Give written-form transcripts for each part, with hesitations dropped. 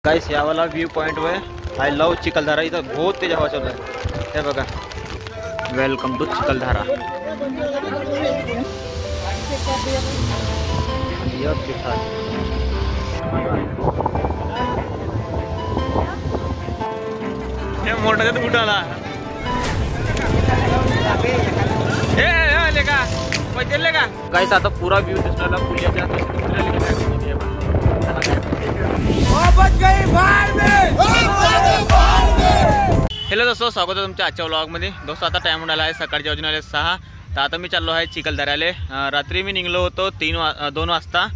Guys यावाला view point वे I love Chikhaldara, इथं बहुत तेज हवा चालू आहे. हे बघा, वेलकम टू चिखलधारा. हे मोठा बुटाला का बदलले का गाइस. आता पुरा व्यू दिसणारा पुण्याच्या हॅलो दोस्तों, स्वागत आहे तुमच्या आजच्या व्लॉगमध्ये. दोस्तों आता टाइम मिळाला आहे सकाळच्या वाजून आले 6. तर आता मी चाललो आहे चिखलदऱ्याले. रात्री मी निघलो होतो 2 वाजता.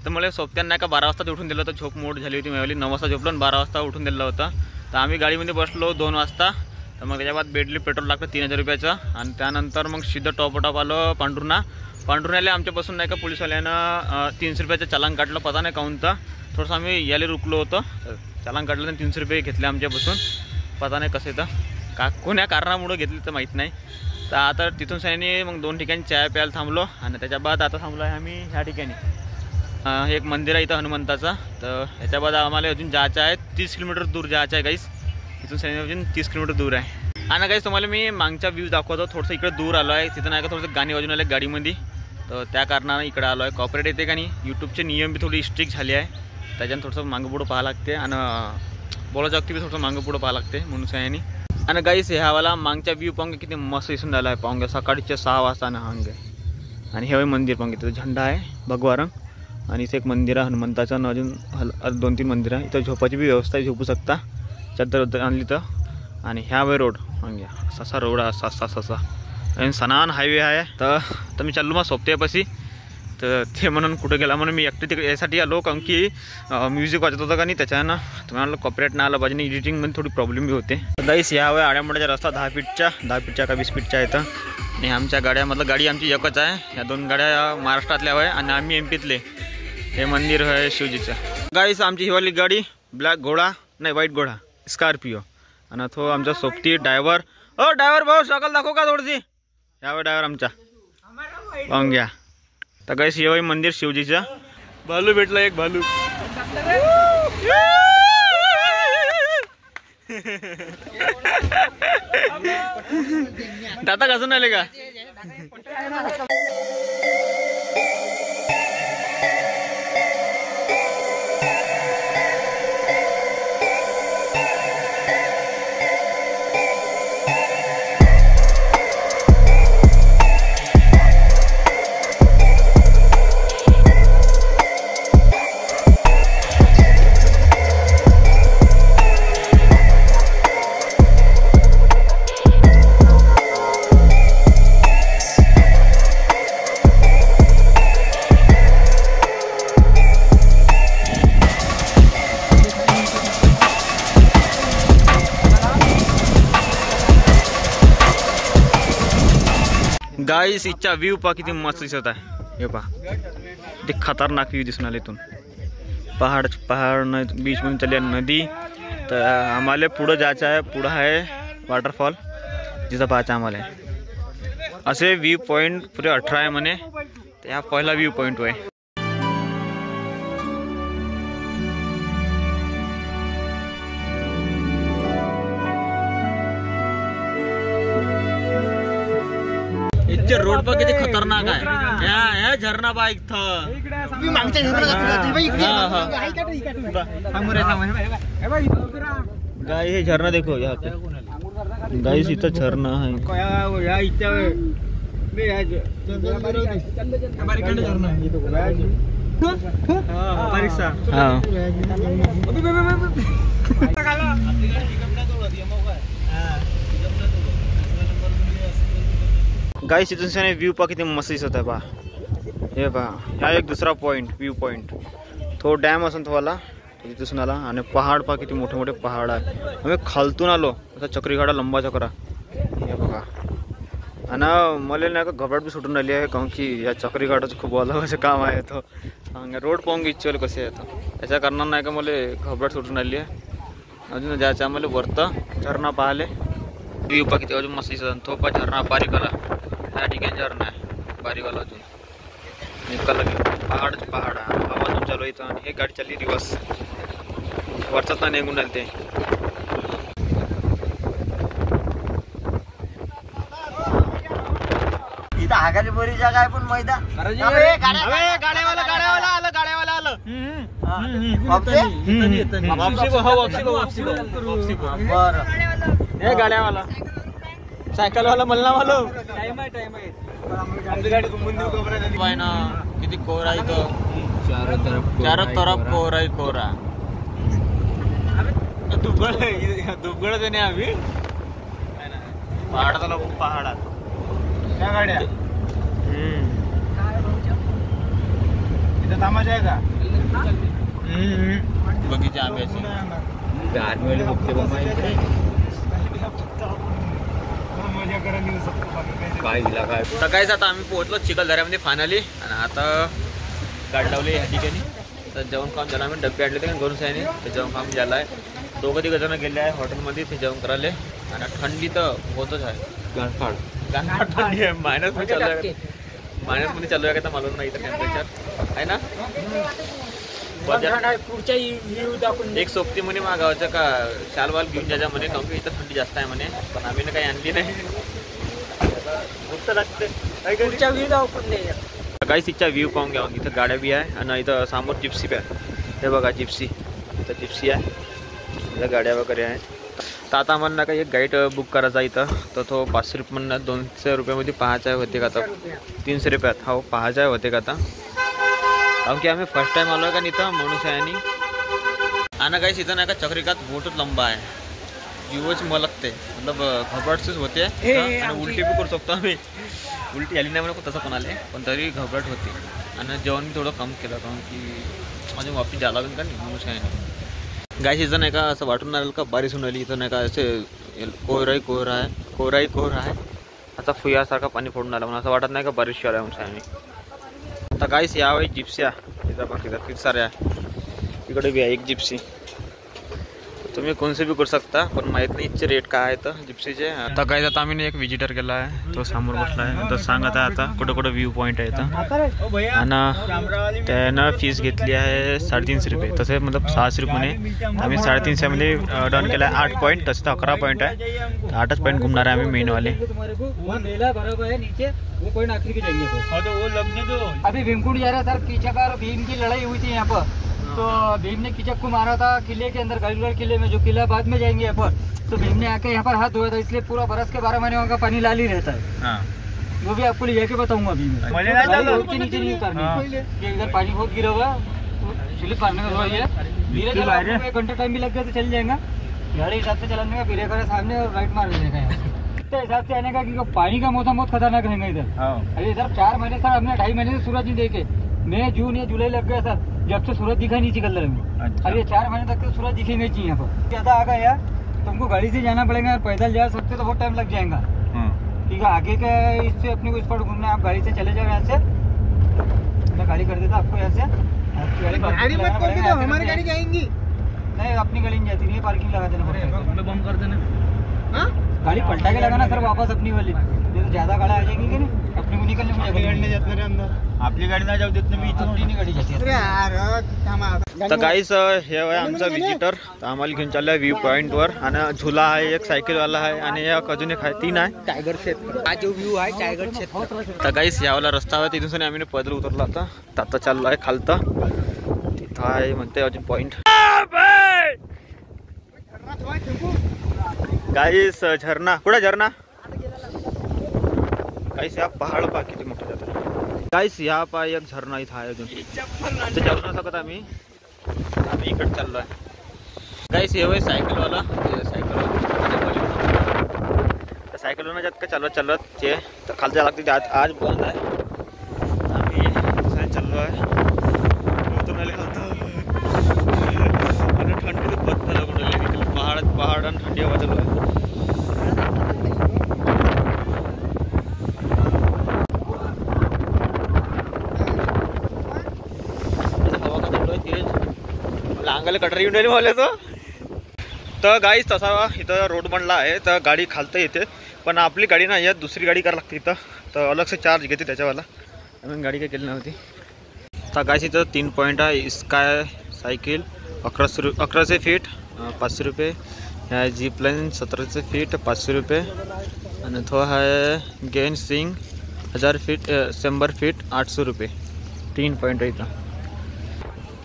तर मला सोबत्यानं नाही का 12 वाजता उठून दिलं होतं. झोप मोड झाली होती माझी. 9 वाजता झोपलो आणि 12 वाजता उठून दिलं होतं. तर आम्ही गाडीमध्ये बसलो 2 वाजता. तर मग त्याच्या बाद बेडली पेट्रोल लागतं 3000 रुपयाचं. आणि त्यानंतर मग सीधं टॉप आलो पांढुर्ण्याला. आमच्यापासून नाही का पोलीसवाल्यानं 300 रुपयाचं चलान काढलं. पता नाही काहून. तर थोडंसं आम्ही याला रुकलो होतो. चलान काढलं आणि 300 रुपये घेतले आमच्यापासून. पता नाही कसं येतं का कोण्या कारणामुळे घेतली तर माहीत नाही. तर आता तिथून सैनी मग 2 ठिकाणी चाय प्यायला थांबलो. आणि त्याच्या बाद आता थांबलो आहे आम्ही ह्या ठिकाणी. एक मंदिर आहे इथं हनुमंताचं. तर ह्याच्या बाद आम्हाला अजून जायचं आहे 30 किलोमीटर दूर जायचं आहे गाईस. इथून सैनी अजून 30 किलोमीटर दूर आहे. आणि गाईस तुम्हाला मी मागचा व्ह्यू दाखवतो. थोडंसं इकडे दूर आलो आहे. तिथं नाही का थोडंसं गाणी वाजून आले गाडीमध्ये. तर त्या कारणानं इकडे आलो आहे. कॉपरेट येते का नाही. यूट्यूबचे नियम बी थोडी स्ट्रिक्ट झाली आहे. त्याच्यानं थोडंसं मागं पुढं पाहावं लागते. आणि बोलायचं अगदी थोडंसं मागं पुढं पाहावं लागते म्हणून सैनी. आणि गाईस ह्यावाला मागचा व्ह्यू पाहून किती मस्त दिसून राहिला आहे. पाहून सकाळच्या 6 वाजता ना हांगे. आणि हे मंदिर पाहून तिथं झेंडा आहे भगवा रंग. आणि इथे एक मंदिर आहे हनुमंताचं. आणि अजून 2-3 मंदिर आहे. इथं झोपाची बी व्यवस्था आहे. झोपू शकता चादर आणली तर. आणि ह्या वे रोड हांगे ससा रोड आहे. ससा आणि सनान हायवे आहे. तर मी चाललो मग सोबत्यापाशी. तर ते म्हणून कुठं गेला म्हणून मी एकटे तिकडे यासाठी आलो. कारण की म्युझिक वाजत होतं का नाही त्याच्यानं तुम्हाला कॉपरेट नाही आलं पाहिजे. आणि एडिटिंगमध्ये थोडी प्रॉब्लेम बी होते. गाईस यावे आड्यामोड्याचा रस्ता 10 फीटच्या का 20 फीटच्या आहेत. आणि आमच्या गाड्यामधलं गाडी आमची एकच आहे. ह्या 2 गाड्या महाराष्ट्रातल्या आहे आणि आम्ही एमपीतले. हे मंदिर आहे शिवजीचं. गाईस आमची हिवाली गाडी ब्लॅक घोडा नाही व्हाईट घोडा स्कॉर्पिओ. आणि तो आमचा सोबती ड्रायव्हर. ड्रायव्हर भाऊ शकल दाखव का थोडीशी. यावे ड्रायव्हर आमचा पाहून घ्या. तर गाईस हे मंदिर शिवजीचं. भालू भेटला एक भालू. दाता घासून आले का. गाईस इच्छा व्ह्यू पहा किती मस्त दिसत आहे. हे पहा ते खतरनाक व्ह्यू दिसून आले. इथून पहाड बीच मधून चालली नदी. तर आम्हाला पुढं जायचं आहे. पुढं आहे वॉटरफॉल जिथं पाहायचं आम्हाला. असे व्ह्यू पॉईंट पुरे 18 आहे म्हणे. तर हा पहिला व्ह्यू पॉईंट आहे. रोड पर किती खतरनाक आहे. हे झरणा बा इथं गाय. हे झरणा देखो यहाँ पे गाइस. इथं झरणा आहे. गाइस इथून से व्यू पहा किती मस्त दिसत आहे. पहा हे पहा. हा एक दुसरा पॉइंट व्ह्यू पॉइंट. तो डॅम असून थोला तिथून आला. आणि पहाड पहा किती मोठे मोठे पहाड आहे. आम्ही खालतून आलो असा चक्रीगाडा लंबा चक्रा. हे बघा. आणि मला नाही का घबराट बी सुटून राहिली आहे. कारण की या चक्रीगाडाचं खूप अलग काम आहे. तो रोड पाहून इच्छा कसे आहे. त्याच्या कारणानं नाही का मला घबराट सुटून राहिली आहे. अजून जायचं आम्हाला वरतं झरणा पाहाले. व्यू पहा किती अजून मस्त दिसत. तो पहा झरणा बारीकवाला. ह्या ठिकाणी झरणा आहे बारीकवाला. अजून निकाल पहाड हवा चालू इथं. आणि हे गाडी चालली रिवर्स. वरचाच ना निघून आले ते. इथं आगाली बोरी जागा आहे पण मैदान गाड्यावाला आलं. हे गाड्यावाला सायकलवाला मला वालो टाइम आहे आपली गाडी घुमून देऊ खबर ना. किती कोरा इथं चारों तरफ कोरा ही कोरा. दुबगड नाही आम्ही पहाडात आलो. पहाडात त्या गाड्या इथं थांबायचं आहे का? बगीचे आंब्याचे तर काहीच आता आम्ही पोहोचलो चिखलदऱ्यामध्ये फायनली. आणि आता गाडी लावली ह्या ठिकाणी. तर जेवण काम झालं. आम्ही डबे आणले होते घरून सायने. तर जेवण काम झालं आहे. दोघं तिघ जण गेले आहे हॉटेलमध्ये ते जेवण करायला. आणि थंडी तर होतच आहे. गाणफाड थंडी आहे. मायनसमध्ये चालू आहे का मालूम नाही. तर टेम्परेचर आहे ना. एक सोबती म्हणे मागावचं का शालवाल घेऊन जायच्या म्हणे. काऊन की इथं थंडी जास्त आहे म्हणे. पण आम्ही काही आणली नाही. काहीच इच्छा व्ह्यू पाहून घ्या. इथं गाड्या बी आहे आणि इथं समोर जिप्सी बी आहे. हे बघा जिप्सी. इथं जिप्सी आहे. इथं गाड्या वगैरे आहेत. तर आता आम्हाला काही एक गाईड बुक करायचा इथं. तर तो 500 रुपये म्हणणार. 200 रुपयामध्ये पाहायचा होते का आता 300 रुपयात. हो पाहायचा होते का आता. कारण की आम्ही फर्स्ट टाइम आलो आहे का इथं म्हणून आहे. आणि काही इथं नाही का चक्रिकात बहुत लंबा आहे. जीवच मलकते मतलब घबराटच होते. आणि उलटी बी करू शकतो आम्ही. उलटी आली नाही म्हणून तसं पण आले पण तरी घबराट होते. आणि जेवण बी थोडं कम केलं कारण की अजून वापस जायला लागेल का नाही म्हणून आहे. गाय इथं नाही का असं वाटून राहिलं का बारिश होऊन राहिली. इथं नाही का असे कोराही कोरा आहे. आता फुयासारखा पाणी फोडून आला म्हणून असं वाटत नाही का बारिश आला म्हणून आहे. आता काहीच यावेळी जिप्स्या इथं बाकी किती साऱ्या. इकडे बी आहे एक जिप्सी. तुम्ही कोणसे बी करू शकता पण माहीत नाही इथचे रेट काय आहेत जिप्सीचे. आता काय आता आम्ही एक विजिटर केला आहे. तो समोर बसला आहे. तर सांगत आहे आता कुठं कुठं व्ह्यू पॉईंट आहे इथं. आणि त्यानं फीस घेतली आहे 350 रुपये. तसे मतलब 600 रुपये म्हणे. आम्ही 350 मध्ये डन केला आहे. 8 पॉईंट तसं तर 11 पॉईंट आहे. 8च पॉईंट घुमणार आहे आम्ही मेनवाले. अभी भीमकुंड जा रहा है सर. कीचक और भीम की लड़ाई हुई थी यहाँ पर. तो भीम ने कीचक को मारा था किले के अंदर. गढ़गढ़ किले में जो किला बाद में जाएंगे यहाँ पर. तो भीम ने आके यहाँ पर हाथ धोया था. इसलिए पूरा बरस के 12 महीने का पानी लाल ही रहता है. वो भी आपको ले जाके बताऊंगा अभी मैं. नीचे नहीं उतारनी. इधर पानी बहुत गिरा हुआ. स्लिप मारने का थोड़ा ये धीरे धीरे 1 घंटा टाइम भी लग गया तो चल जाएगा. गाड़ी हिसाब से चलाने का. फिर करे सामने और राइट मार देने का. इतने हिसाब से आने का क्योंकि पानी का मौसम बहुत खतरनाक रहेगा इधर. अरे इधर 4 महीने सर हमने 2.5 महीने से सूरज नहीं देखे. मई जून या जुलाई लग गया सर जब से सूरज दिखा नहीं चिखलदरा में. अच्छा. अरे 4 महीने तक तो सूरज दिखेंगे चाहिए यहाँ पर. ज्यादा आ गया तुमको गाड़ी से जाना पड़ेगा. और पैदल जा सकते तो बहुत टाइम लग जाएगा. ठीक है आगे का इससे अपने को स्पॉट घूमना है. आप गाड़ी से चले जाओ यहाँ से. मैं गाड़ी कर देता आपको यहाँ से. गाड़ी मत कर दो हमारी गाड़ी जाएंगी. नहीं अपनी गाड़ी नहीं जाती. नहीं पार्किंग लगा देना पड़ेगा. बंद कर देना. गाड़ी पलटा के लगाना सर वापस अपनी वाली. तो ज्यादा गाड़ी आ जाएगी कि नहीं. अपने को निकलने मुझे गाड़ी नहीं जात ना अंदर. आपली गाडी ना जाऊ देत ना. मी इथं अपनी गाडी जाते. तर गाईस हे आहे आमचा विजिटर. तर आम्हाला घेऊन चालला व्ह्यू पॉईंट वर. आणि झुला आहे एक सायकलवाला आहे आणि एक अजून एक आहे 3 आहे. टायगर क्षेत्र हा जो व्ह्यू आहे टायगर क्षेत्र. तर गाईस यावाला रस्ता आहे तिथून आम्ही पैदल उतरला. आता चाललो आहे खालता. तिथं आहे म्हणते अजून पॉईंट. गाईस झरणा कुठं झरणा. गाईस या पहाड पा किती मोठं जातं. गाईस या पा एक झरणा इथं आहे अजून. इथं जाऊ न शकत आम्ही इकडे चाललो आहे. गाईस हे सायकलवाला. सायकलवाला जात का चालवत ते तर खालच्या लागते. आज बंद आहे. आम्ही चाललो आहे. आणि थंडी बंद लागून पहाड आणि थंडी हवा चालू आहे. अंगाला कटर येऊन राहिली मला तर गाईच तसा इथं रोड बनला आहे. तर गाडी खालता येते पण आपली गाडी ना यात दुसरी गाडी करायला लागते. इथं तर अलग से चार्ज घेते त्याच्यावाला. आम्ही गाडी काही केली नव्हती. तर गाईस इथं 3 पॉईंट आहे. स्काय सायकल 1100 फीट 500 रुपये. ह्या जीप लाईन 1700 फीट 500 रुपये. आणि तो आहे गेन सिंग 1000 फीट 100 फीट 800 रुपये. 3 पॉईंट आहे इथं.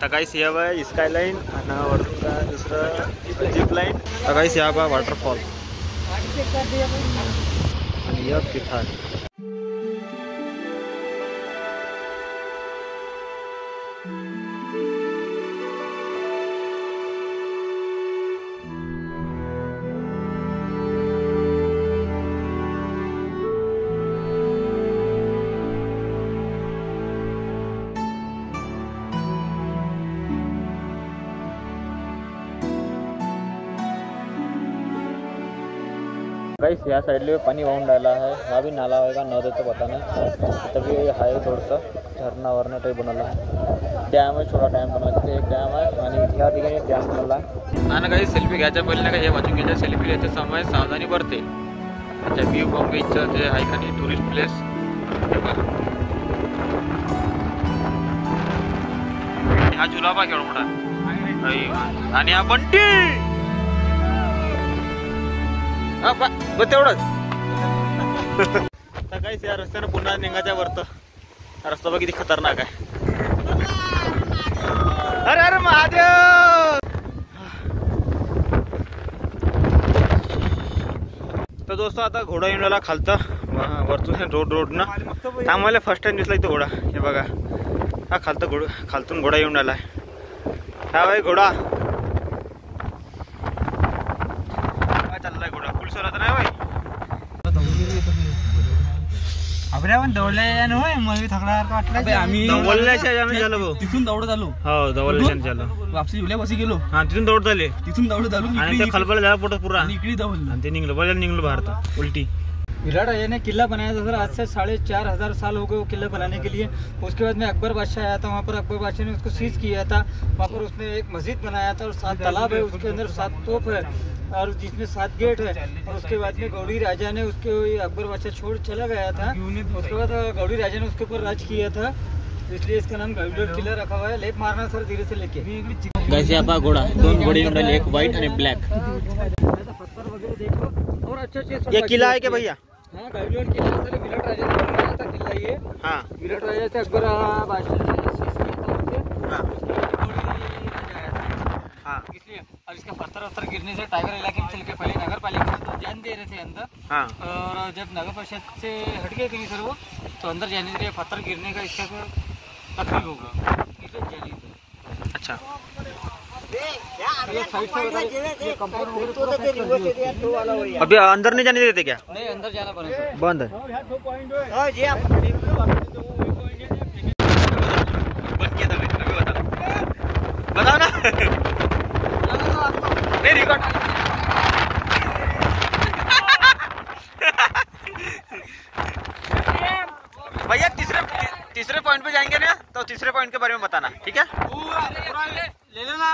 तर काहीच या बा स्कायलाईन आणि वरतून काय दुसरं जीप लाईन. तर काहीच या बा वॉटरफॉल आणि एक तिथं. गाइस या साइडले पाणी वाहून राहिला आहे. हा भी नाला आहे का न देतो पता नाही. तभी आहे थोडंसं झरणा वरणं टाईप बनवला आहे. डॅम आहे छोटा डॅम बनवला. तिथे एक डॅम आहे आणि ह्या ठिकाणी एक डॅम बनवला आहे. आणि काही सेल्फी घ्यायच्या पहिले नाही का हे वाचून घ्यायच्या. सेल्फी घ्यायचा समय सावधानी बरते. अच्छा व्ह्यू बॉम्ब बीचचं जे आहे का नाही टुरिस्ट प्लेस हे बघा. हा जुलाबा केवढा मोठा आणि हा बंटी तेवढंच. तर काहीच या रस्त्यानं पुन्हा निघायच्या वरतं. रस्ता बघ किती खतरनाक आहे. अरे अरे महादेव. तर दोस्त आता घोडा येऊन राहिला खालतं वरतून रोडनं. आम्हाला फर्स्ट टाइम दिसला इथं घोडा. हे बघा हा खालतून घोडा येऊन राहिला आहे. हा भाई घोडा चाललाय. घोडा फुल सोला तर नाही भाई. आपण आपण दौडल्या होय मग थकल्यासारखं वाटलं. आम्ही झालो भाऊ. तिथून दौडत आलो. हो दौडल्याच्या झालं. वापसी जुल्यापाशी गेलो. हा तिथून दौड झाले. तिथून दौडत आलो आणि ते खलबल झाला पोटात पुरा. इकडे दौडलो आणि ते निघलो बरं निघलो बाहेर उलटी. विराट राजा ने किला बनाया था सर. आज से 4500 साल हो गए वो किला बनाने के लिए. उसके बाद में अकबर बादशाह आया था. वहाँ पर अकबर बादशाह ने उसको सीज किया था. वहाँ पर उसने एक मस्जिद बनाया था और 7 तालाब है. उसके अंदर 7 तोप है और जिसमें 7 गेट है. और उसके बाद में गौड़ी राजा ने उसके अकबर बादशाह छोड़ चला गया था. उसके बाद गौड़ी राजा ने उसके ऊपर राज किया था. इसलिए इसका नाम गौड़ी किला रखा हुआ है. लेप मारना सर धीरे से लेके. गाइस यहाँ पर घोड़ा 2 घोड़े उड़े. एक व्हाइट और एक ब्लैक. पत्थर वगैरह देखो और अच्छे ये किला है क्या भैया? हाँ गाइडलाइन किला सर. विराट राजा ने बनाया था किला ये. हाँ विराट राजा से अकबर बादशाह ने शीश किया था उससे. हाँ उसके बाद गौड़ी राजा आया था. हाँ इसलिए और इसका पत्थर गिरने से टाइगर इलाके में चल के पहले नगर पालिका तो जान दे रहे थे अंदर. हाँ और जब नगर परिषद से हट गए थे सर वो तो अंदर जाने के लिए पत्थर गिरने का इसका तकलीफ होगा इसलिए जाने दो. अच्छा ये साइड से ये कंपाउंड वगैरह अभी अंदर नहीं जाने देते क्या? नहीं अंदर जाना पड़ेगा सर. बंद है. बंद किया था मैंने. अभी बताओ ना. नहीं रिकॉर्ड. भैया तीसरे पॉइंट पे जाएंगे ना तो तीसरे पॉइंट के बारे में बताना ठीक है. ले लेना.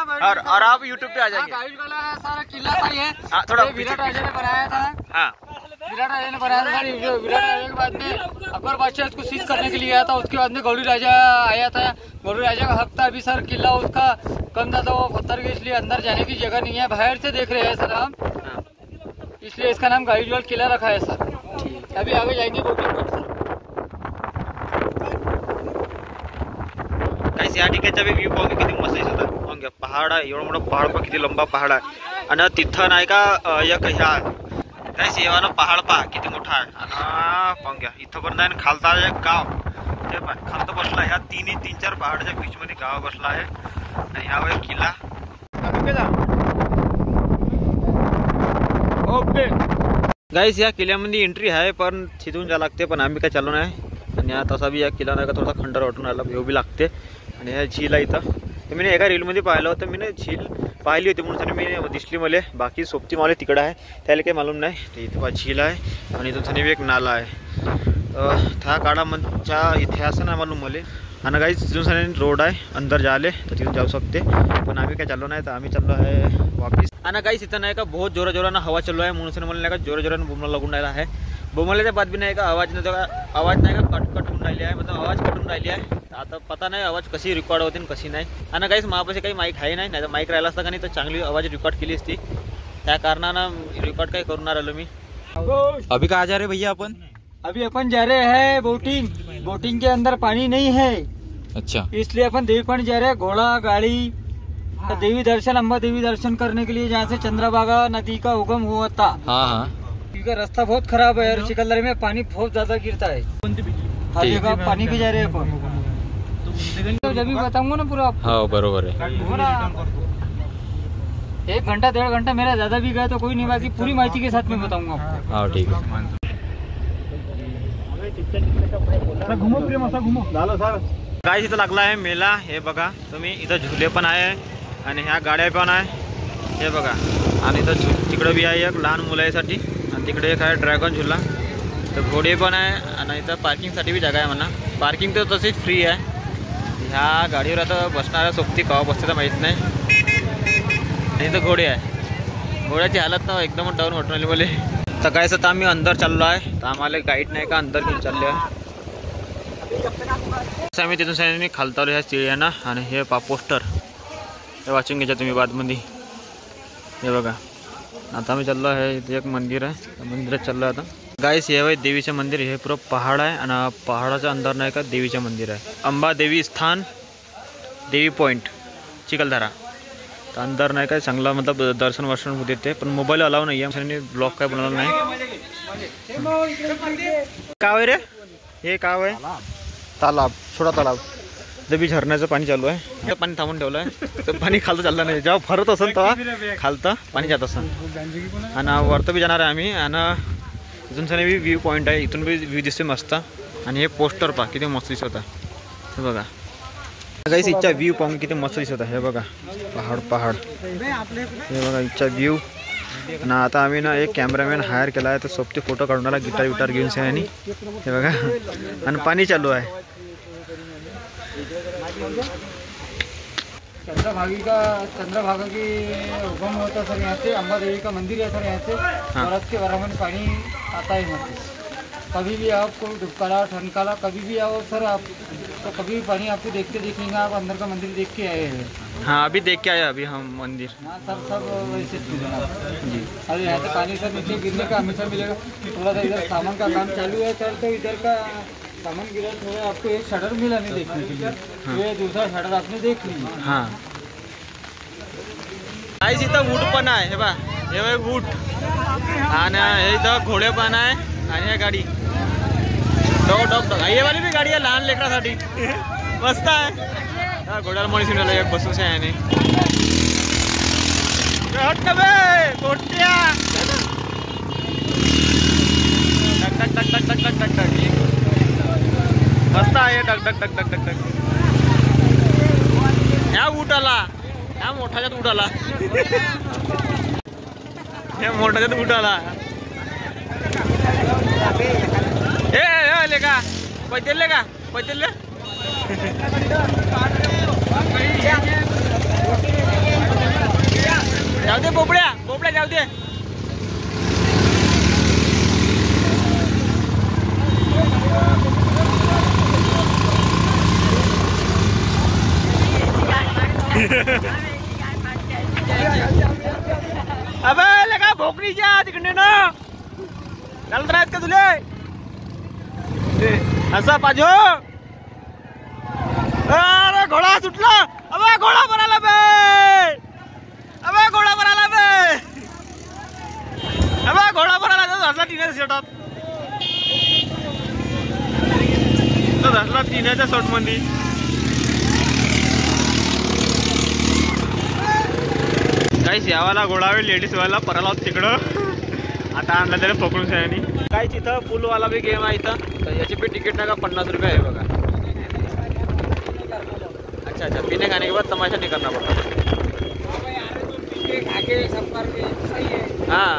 और आप यूट्यूब पे आ जाएंगे. गाइड वाला सारा किला था ये. थोड़ा विराट राजा ने बनाया था. हाँ विराट राजा ने बनाया था. विराट राजा के बाद में अकबर बादशाह उसको सीज करने के लिए आया था. उसके बाद में गौड़ी राजा आया था. गौड़ी राजा का हक था. अभी सर किला उसका कम था वो पत्थर के इसलिए अंदर जाने की जगह नहीं है. बाहर से देख रहे हैं सर हम. इसलिए इसका नाम गाइडवाल किला रखा है सर. अभी आगे जाएंगे बोटिंग पर सर. काहीच या ठिकाणचा व्ह्यू बघा किती मस्त दिसत आहे. पहाड आहे एवढा मोठा पहाड पण किती लंबा पहाड आहे. आणि तिथं नाही का एक ह्या काय सेवानं पहाड पहा किती मोठा आहे. आणि पंग्या इथं पण नाही खालता एक गाव ते पण खालतं बसला. ह्या 3-4 पहाडच्या बीच मध्ये गाव बसला आहे. आणि ह्यावर एक किल्ला. ओके गाईस या किल्ल्यामध्ये एंट्री आहे पण तिथून जा लागते. पण आम्ही काय चाललो नाही. आणि आता तसा बी या किल्ला नाही का थोडासा खंडर वाटून राहिला. भेव बी लागते. आणि ह्या झील आहे इथं. तर मी एका रीलमध्ये पाहिलं होतं. मी झील पाहिली होती म्हणून मी दिसली मला. बाकी सोबती मला तिकडं आहे त्याला काही मालूम नाही. तर इथं झील आहे आणि इथून एक नाला आहे. त्या काळाच्या इतिहास नाही मालूम मला. आणि काही तिथून रोड आहे अंदर जाले तर तिथून जाऊ शकते. पण आम्ही काय चाललो नाही. तर आम्ही चाललो आहे वापिस. आणि काही इथं नाही का बहुत जोरानं हवा चालू आहे म्हणून मला नाही का जोरानं बुमला लागून राहिला आहे. बुमल्याच्या बाद बी नाही का आवाज नाही का कटकट होऊन राहिली आहे. मतलब आवाज कटून राहिली आहे. आता पता नाही आवाज कशी रेकॉर्ड होते आणि कशी नाही. आणि काहीच माझ्यापाशी काही माईक आहे नाही, तर माईक राहिला असता का नाही तर चांगली आवाज रेकॉर्ड केली असती. त्या कारणानं रेकॉर्ड काही करणार आलो मी. अभी कहाँ जा रहे भैया अपन? अभी अपन जा रहे हैं बोटिंग. बोटिंग के अंदर पानी नहीं है, अच्छा, इसलिए अपन देवी पानी जा रहे हैं. घोड़ा गाड़ी तो देवी दर्शन, अम्बा देवी दर्शन करने के लिए, जहाँ से चंद्रभागा नदी का उगम हुआ था. हाँ हाँ क्योंकि रास्ता बहुत खराब है और चिकलदरे में पानी बहुत ज्यादा गिरता है. हर ठीक. जगह पानी भी जा रहे हैं अपन. तो जब भी बताऊंगा ना पूरा आपको. हाँ बरोबर है. हो ना, 1 घंटा 1.5 घंटा मेरा ज्यादा भी गया तो कोई नहीं, बाकी पूरी माहिती के साथ में बताऊंगा आपको. हाँ ठीक है. घुमो प्रेम असा घुमो झालं सर. काय इथं लागला आहे मेला. हे बघा तुम्ही, इथं झुले पण आहे आणि ह्या गाड्या पण आहे. हे बघा, आणि इथं तिकडं बी आहे एक लहान मुलांसाठी, आणि तिकडे एक आहे ड्रॅगन झुला. तर घोडे पण आहे आणि इथं पार्किंगसाठी बी जागा आहे म्हणा. पार्किंग तर तशी फ्री आहे. ह्या गाडीवर आता बसणाऱ्या सोबती कवा बसते तर माहीत नाही. आणि इथं घोडे आहे. घोड्याची हालत ना एकदम डाऊन वाटून आली बोले. तर काय तर आम्ही अंदर चाललो आहे, तर आम्हाला गाईड नाही का अंदर घेऊन चाललो आहे. आम्ही तिथून सांगितलं खालतावलं ह्या चिळ्यांना. आणि हे पोस्टर हे वाचून घ्यायचं तुम्ही बादमध्ये. हे बघा, आता आम्ही चाललो आहे. इथे एक मंदिर आहे, त्या मंदिरात चाललो आता. गाईस हे आहे देवीचं मंदिर. हे पुरं पहाड आहे आणि पहाडाच्या अंदर नाही का देवीचं मंदिर आहे. अंबा देवी स्थान देवी पॉईंट चिखलदरा. तर अंदर नाही काय चांगला मतलब दर्शन वर्शन होते ते, पण मोबाईल अलाव नाही आहे. ब्लॉग काय बनवला नाही. काय आहे रे हे? काय आहे? तालाब, छोटा तालाब. जबी झरण्याचं पाणी चालू आहे. पाणी थांबून ठेवलं आहे, तर पाणी खालतं चाललं नाही. जेव्हा फरत असेल तेव्हा खालतं पाणी जात असेल. आणि वरतं बी जाणार आहे आम्ही. आणि इथून सगळे बी व्ह्यू पॉईंट आहे, इथून बी व्ह्यू दिसते मस्त. आणि हे पोस्टर पहा किती मस्त दिसत आहे. हे बघा गाईस, इच्छा व्ह्यू पाहून किती मस्त दिसत आहे. हे बघा पहाड पहाड. हे बघा इच्छा व्ह्यू. आणि आता आम्ही ना एक कॅमेरामॅन हायर केला आहे, तर सोबती फोटो काढून गिटार विटार घेऊन सह्यानी. हे बघा, आणि पाणी चालू आहे. चंद्रभागा की उगम होता सर यहाँ से. अम्बा देवी का मंदिर है सर यहाँ से. बरस के बारह में पानी आता है यहाँ से. कभी भी आप कोई दुबकाला ठनकाला कभी भी आओ सर आप, तो कभी भी पानी आपको देखते देखेंगे. आप अंदर का मंदिर देख के आए हैं. हाँ अभी देख के आए अभी हम मंदिर. हाँ सर, सब वैसे जी. अरे यहाँ से पानी सर नीचे गिरने का हमेशा मिलेगा. थोड़ा सा इधर सामान का काम चालू है सर, तो इधर का सामान गिरा थोड़ा आपको एक शटर मिला नहीं देखने के लिए. ये दूसरा शटर आपने देख लिया. हां गाईस, इथं ऊट पण आहे. हे बा, हे बघ ऊट. आणि हे इथं घोडे पण आहे. आणि हे गाडी डॉग डॉग डॉग. हे वाली बी गाडी आहे लहान लेकरासाठी. मस्त आहे. हा घोड्याला मणी सुनायला एक बसून आहे. हट ना बे गोट्या. टक टक टक टक टक टक टक. मस्त आहे. टक टक टक टक टक टक. ह्या ऊट आला, ह्या मोठाच्यात ऊट आला. ह्या मोठाच्यात ऊट आला. ए ले का पैदल का पैदल. जाऊ दे बोबड्या बोबड्या जाऊ दे. अबे लगा भोकरीच्या तिकडे ना चालत राहत का तुले असा पाहिजे. अरे घोडा सुटला. अबे घोडा बनाला बे. अबे घोडा बनाला बे. अबे घोडा बनाला धरला टिण्याच्या शेटात. धरला टिण्याच्या शॉट मध्ये. काहीच यावाला घोडावे लेडीज वाला पराला तिकडं. आता आणला त्याला पकडून सह्यानी. काहीच इथं फुलवाला बी गेम आहे इथं. तर याची बी तिकीट नाही का 50 रुपये आहे बघा. अच्छा अच्छा, पीने खाने के बाद तमाशा नहीं करना पड़ता. हाँ,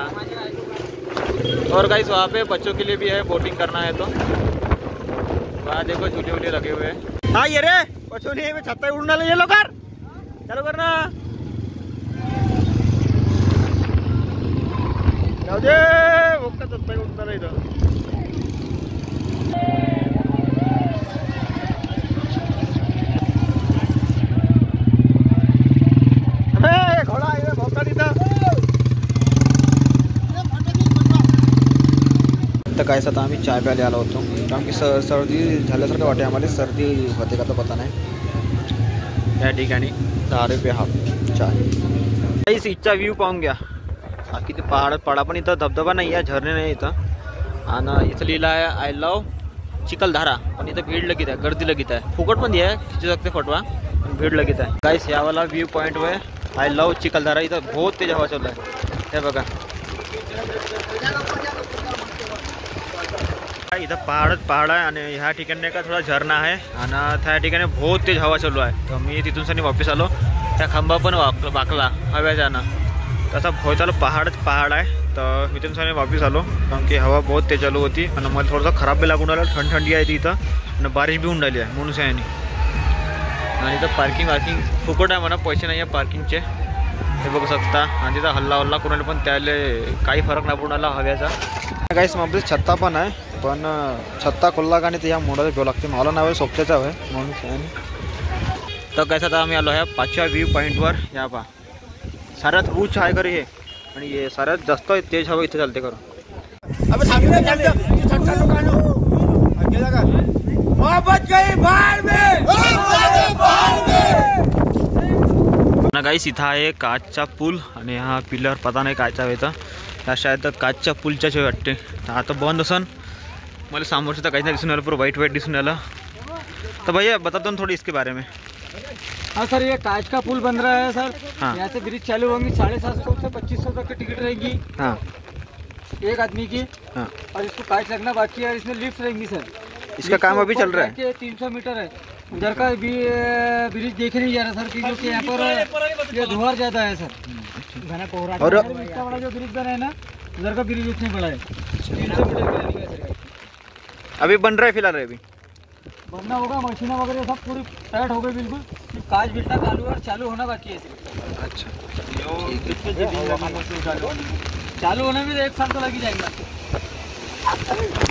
और गाइस वहाँ पे बच्चों के लिए भी है, बोटिंग करना है तो वहाँ देखो झूले वूले लगे हुए हैं. हाँ ये रे बच्चों नहीं है, छत्ता उड़ना ले. ये लो कर चलो करना. जाऊ दे भोगता छत्ता उड़ता नाही इथं. काय आता आम्ही चाय प्यायला आलो होतो कारण की सर्दी झाल्यासारखं वाटे आम्हाला सर्दी होते का तर पता नाही या ठिकाणी 10 रुपये हा चाय काहीच इच्छा व्ह्यू पाहून घ्या किती पहाडा पण इथं धबधबा नाही आहे झरणे नाही इथं आणि इथं लिहिलं आहे आय लव चिखलधारा पण इथं भीड लगीत आहे गर्दी लगीत आहे फुकट पण आहे खिचू शकते फोटवा पण भीड लगीत आहे काहीच यावाला व्ह्यू पॉईंट वे आय लव चिखलधारा इथं बहुत तेज हवा चालू आहे हे बघा इथं पहाड आहे आणि ह्या ठिकाणी का थोडा झरणा आहे आणि त्या ठिकाणी बहुत तेज हवा चालू आहे तर मी तिथून सनी वापस आलो त्या खांबा पण वाकला हव्याच्यानं तसा भोवताला पहाड आहे तर मी तिथून वापस आलो कारण की हवा बहुत तेज चालू होती आणि मला थोडंसं खराब बी लागून राहिलं थंडी आहे इथं आणि बारिश बी होऊन राहिली आहे म्हणून आहे आणि इथं पार्किंग फुकट आहे म्हणा पैसे नाही आहे पार्किंगचे हे बघू शकता आणि तिथं हल्ला करून पण त्याला काही फरक नाही पडून आला हव्याचा काहीच मग छत्ता पण आहे पण छत्ता खोलला का नाही ते ह्या मोडाला घेऊ लागते मला नाव आहे सोपच्याचा आहे म्हणून तर काय आता आम्ही आलो आहे 5व्या व्ह्यू पॉईंटवर या पहा साऱ्यात उंच आहे खरं हे आणि हे साऱ्यात जास्त तेज हवा इथे चालते खरं गाईस इथं आहे काचचा पूल आणि हा पिलर पता नाही कायचा होता ह्या शायद काचच्या पूलच्याच वाटते आता बंद असन मला सामोरचं तर काहीच नाही दिसून आलं पूरा वाइट दिसून आलं तो भैया बता दो थोड़ी इसके बारे में हाँ सर ये कांच का पुल बन रहा है सर हाँ। यहाँ से ब्रिज चालू होंगी 750 से 2500 तक की टिकट रहेगी हाँ एक आदमी की हाँ और इसको कांच लगना बाकी है इसमें लिफ्ट रहेंगी सर इसका काम अभी चल रहा है 300 मीटर है उधर का भी ब्रिज देखे नहीं जा रहा सर क्योंकि यहाँ पर ये धुआर ज्यादा है सर घना कोहरा और इतना बड़ा जो ब्रिज बना है ना उधर का ब्रिज उतने बड़ा है 300 मीटर का नहीं है सर अभी बन रहा है फिलहाल अभी बनना होगा मशीनें वगैरह सब पूरी टाइट हो गई बिल्कुल कांच बिल्टा चालू होना बाकी है सिर्फ अच्छा चालू होने में 1 साल तो लग ही जाएगा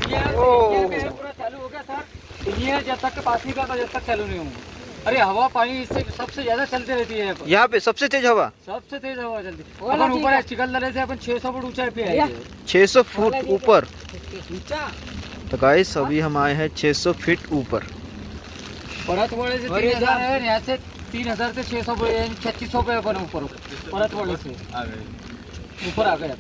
ये पूरा चालू हो गया सर ये जब तक पास नहीं करता जब तक चालू नहीं होगा अरे हवा पानी इससे सबसे ज्यादा चलती रहती है यहाँ पे सबसे तेज हवा सबसे तेज हवा चलती है अपन ऊपर है चिखलदरे से अपन 600 फुट ऊंचाई पे है 600 फुट ऊपर ऊंचा तो गाइस अभी हम आए हैं 600 फीट ऊपर परतवाड़े से 3000 है यहाँ से 3000 से 600 3600 पे अपन ऊपर परतवाड़े से ऊपर आ गए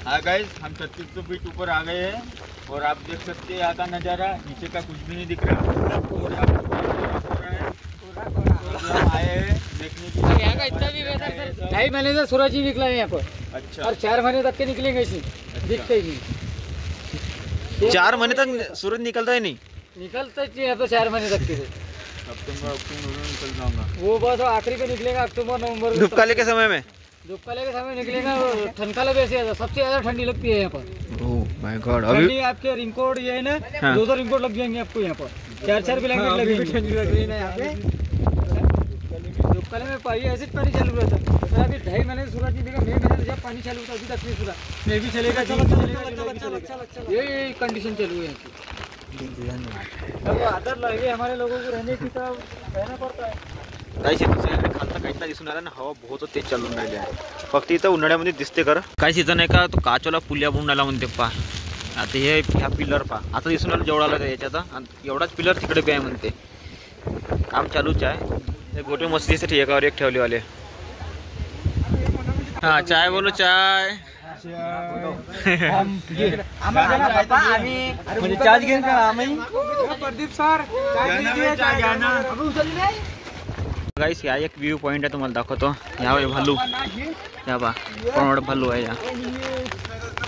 हाँ गाइस हम 3600 फीट ऊपर आ गए हैं और आप देख सकते हैं यहाँ का नज़ारा नीचे का कुछ भी नहीं दिख रहा आए हैं देखने के लिए। यहाँ का इतना भी बेहतर सर 2.5 महीने से सूरज ही निकला है यहाँ पर अच्छा और 4 महीने तक के निकलेंगे इसी दिखते ही नहीं 4 महीने तक सूरज निकलता ही नहीं निकलते ही यहाँ पे 4 महीने तक के अक्टूबर निकल जाऊंगा वो बस आखिरी पे निकलेगा अक्टूबर नवंबर धूपकाले के समय में धूपकाले के समय निकलेगा ठंडकाले भी ऐसे सबसे ज्यादा ठंडी लगती है यहाँ पर ओह माय गॉड अभी ठंडी आपके रिंगकोट ये है ना हाँ। 2 रिंगकोट लग जाएंगे आपको यहाँ पर 4 ब्लैंकेट लगेंगे ठंडी लग रही है यहाँ पे धूपकाले में पानी ऐसे पानी चालू रहता है सर अभी 2.5 महीने सूरज निकलेगा मई महीने जब पानी चालू होता अभी तक नहीं सूरज मैं भी चलेगा ये कंडीशन चालू है यहाँ आदत लगे हमारे लोगों को रहने की तो रहना पड़ता है काही खालता काहीच नाही दिसून आला ना हवा बहुत तेज चालून राहिली आहे फक्त इथं उन्हाळ्यामध्ये दिसते खरं काही सीझन आहे का तो काचवाला पुल्या बनून आला म्हणते पा आता हे ह्या पिलर पा आता दिसून आलं जेवढा आला याच्यात एवढाच पिलर तिकडे बी आहे म्हणते काम चालूच आहे हे गोटे मस्तीसाठी एकावर एक ठेवलेवाले हां चाय बोलो चाय चार्ज घेऊन प्रदीप सर गाइस या एक व्यू पॉइंट आहे तुम्हाला दाखवतो या भालू या बा कोण भालू आहे या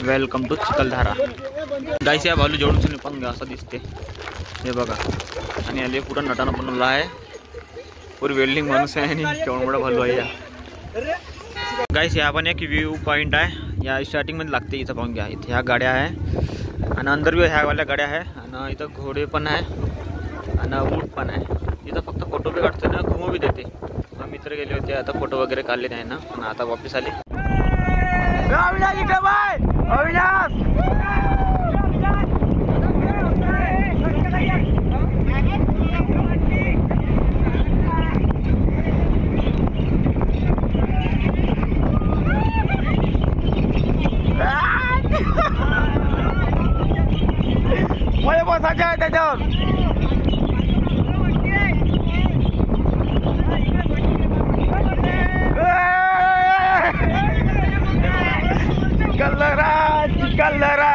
वेलकम टू चिखलधारा गाइस या भालू जोडून पण असं दिसते हे बघा आणि याले पुरा नटानं बनवला आहे पूरी वेल्डिंग माणूस आहे आणि केवढा मोठा भालू आहे या गाइस या पण एक व्यू पॉइंट आहे या स्टार्टिंग मध्ये लागते इथं पाहून घ्या इथे ह्या गाड्या आहे आणि अंदर बी ह्या वाल्या गाड्या आहे आणि इथं घोडे पण आहे आणि ऊंट पण आहे इथं फक्त फोटो बी काढतो ना घुमू बी देते मित्र गेले होते आता फोटो वगैरे काढले नाही ना पण आता वापस आले बसायचं आहे त्याच्यावर. चिखलदरा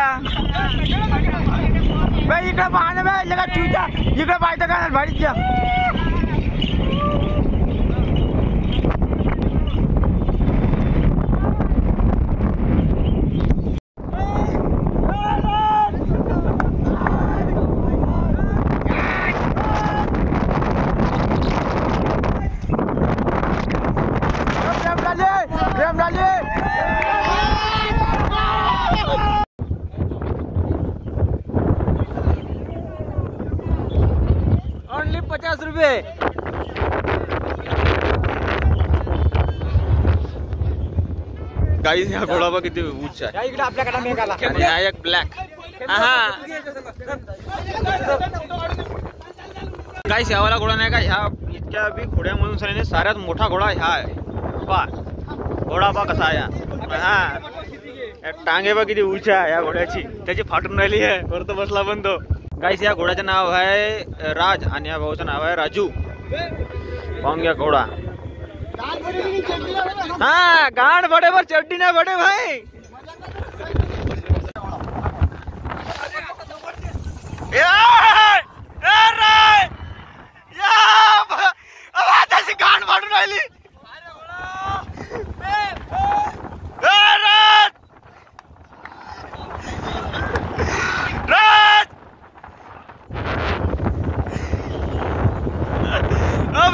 बाई इकडे पाहणं बाई लगा चुईचा इकडे पाहिजे का भाडीच्या. ओनली 50 रुपये. गाईस ह्या घोडा बघ किती उंच आहे. इकडे आपल्याकडे मेघाला आणि हा एक ब्लॅक. हा गाईस ह्यावाला घोडा नाही का, ह्या इतक्या बी घोड्यामधून सगळ्याने साऱ्यात मोठा घोडा ह्या आहे. पा घोडा पा कसा आहे. हा टांगे बघ किती उंच आहे या घोड्याची, त्याची फाटून राहिली आहे वरत बसला पण तो. गाईस या घोड्याचं नाव आहे राज आणि या भाऊचं नाव आहे राजू. पाहून घ्या घोडा. हाँ गांड बड़े पर चड्डी ना बड़े भाई. गांड फाडून राहिली.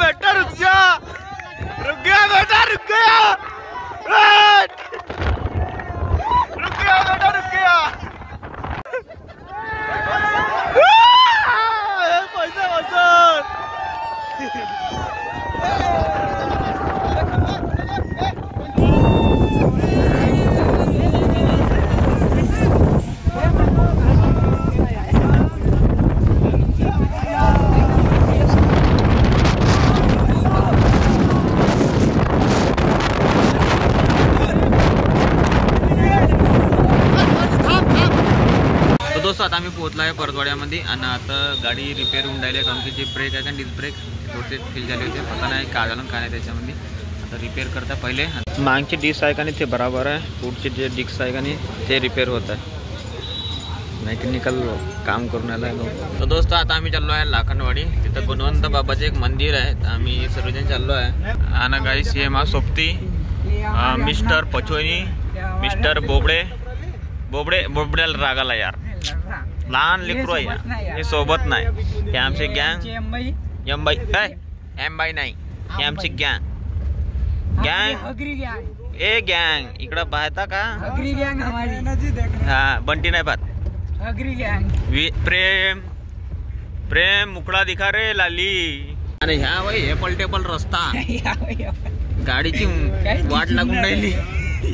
बेटा रुक जा, रुक गया बेटा, रुक गया, रुक गया बेटा, रुक गया. पैसा वसूल. दोस्तों आता आम्ही पोहोचलो आहे परतवाड्यामध्ये आणि आता गाडी रिपेअर होऊन राहिली आहे, कारण की जे ब्रेक आहे का डिस्क ब्रेक थोडे फेल झाले होते. पता नाही काय झालं काय नाही त्याच्यामध्ये. आता रिपेअर करता पहिले मागचे डिस्क आहे का नाही ते बराबर आहे, पुढचे जे डिस्क आहे का नाही ते रिपेअर होत आहे. मेकॅनिकल काम करून आला आहे. तर दोस्त आता आम्ही चाललो आहे लाखनवाडी. तिथं गुणवंत बाबाचे एक मंदिर आहे, आम्ही सर्वजण चाललो आहे. आणि गाईस हे मा सोबती मिस्टर पचोनी, मिस्टर बोबडे. बोबड्याला रागाला यार, लहान लेकरू आहे हे सोबत नाही. हे आमचे गँग एम बाई नाही, हे आमची गँग ए गँग इकडं पाहता का. हा बंटी नाही पाहत. प्रेम प्रेम मुकडा दिखा रे लाली. आणि ह्या वय एपल टेबल रस्ता गाडीची वाट लागून राहिली.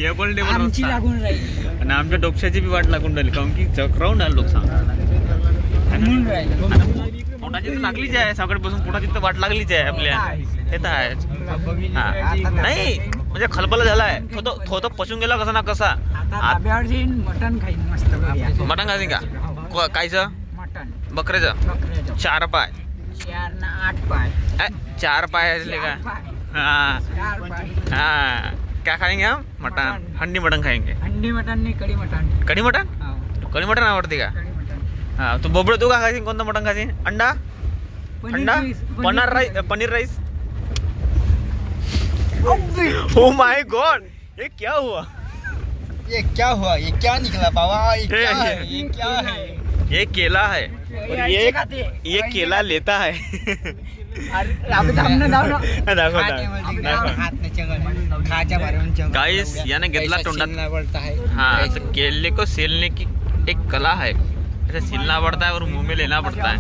एपल टेबल रस्ता आणि आमच्या डोक्याची बी वाट लागून राहिली, कारण की चक्रावून राहिले लोक सांग. पोटाची तर लागलीच आहे, सकाळपासून पोटाची तर वाट लागलीच आहे आपल्या. हे तर आहेच. हा नाही म्हणजे खलबल झालाय, थोडं पचून गेला कसा ना कसा. मटन खाईन मस्त. मटण खायचं का कायचं. मटन बकऱ्याचं 4 पाय 8 पाय 4 पाय असले का. हाँ हाँ क्या खाएंगे हम. मटन हंडी मटन खाएंगे. अंडी मटन नहीं कड़ी मटन. कढी मटन. कढी मटन आवडते का. हाँ तो बोबडे तू का खाशील, कोणतं मटन खाशील. अंडा अंडा paneer rice. Oh my God ये क्या हुआ. ये क्या हुआ, ये क्या निकला बाबा. ये क्या है, ये क्या है. ये केला है और ये केला लेता है. गाइस याने घेतला तोंडात. हाँ तो केले को सेलने की एक कला है, ऐसे सिलना पड़ता है और मुंह में लेना पड़ता है.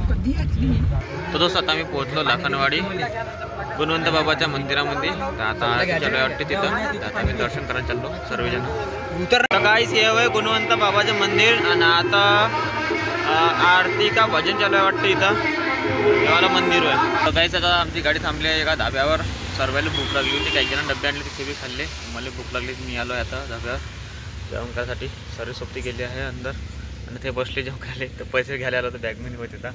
तो दोस्तों आता मी पोहोचलो लाखनवाडी गुणवंत बाबाच्या मंदिरामध्ये. तर आता चालू वाटते तिथं, आता मी दर्शन करायला चाललो सर्वजण. तर गाइस हे आहे गुणवंत बाबाचं मंदिर आणि आता आरती का भजन चालू आहे वाटतं इथं. देवाला मंदिर आहे. तर गाइस आता आमची गाडी थांबली आहे एका धाब्यावर. सर्वांना भूक लागली होती, काही जणांना डबे आणले तिथे बी खाल्ले. मला भूक लागली, मी आलो आहे आता धाब्यावर जेवण करायसाठी. सर्व सोबती गेली आहे अंदर. आणि ते बसले जेव्हा खाले तर पैसे घ्यायला आलो तर बॅगमध्ये होते आता.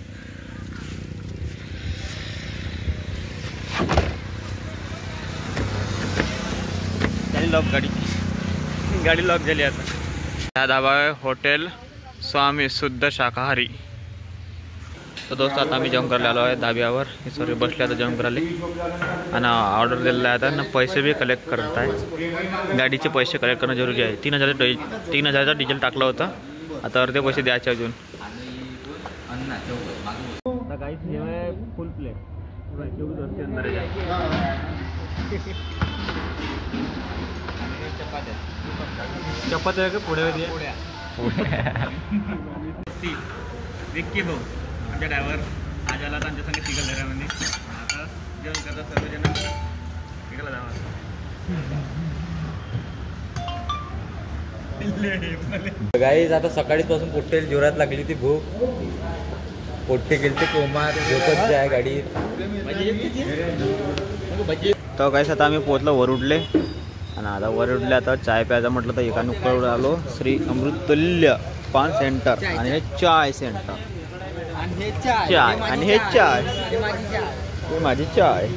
लॉक गाडी लॉक झाली आता. हा धाबा आहे हॉटेल स्वामी शुद्ध शाकाहारी. तर दोस्त आता आम्ही जेवण करायला आलो आहे धाब्यावर. हे सर्व बसले आता जेवण करायला आणि ऑर्डर दिलेला आहे आता ना. पैसे बी कलेक्ट करत आहे. गाडीचे पैसे कलेक्ट करणं जरुरी आहे. 3,000चा डिझेल टाकलं होतं. आता अर्धे पैसे द्यायचे अजून. आता काहीच हे फुल प्लेट चपात्या का पुढे विक्की भाऊ आमच्या ड्रायव्हर आज आला तर आमच्या संग चिखलदऱ्यामध्ये. आता जेवण करतात सर्वजण चिखलला जावा. गाईज आता सकाळीच पासून पोट्टेल जोरात लागली ती भूक. पोट्टे गेलते कोमात झोपत जाय गाडीत. तर काहीच आता आम्ही पोहोचलो वरुडले आणि आता वरुडले आता चाय प्यायचा म्हटलं तर एका नुकड आलो श्री अमृततुल्य पान सेंटर आणि हे चाय सेंटर. चाय आणि हे चाय माझी चाय.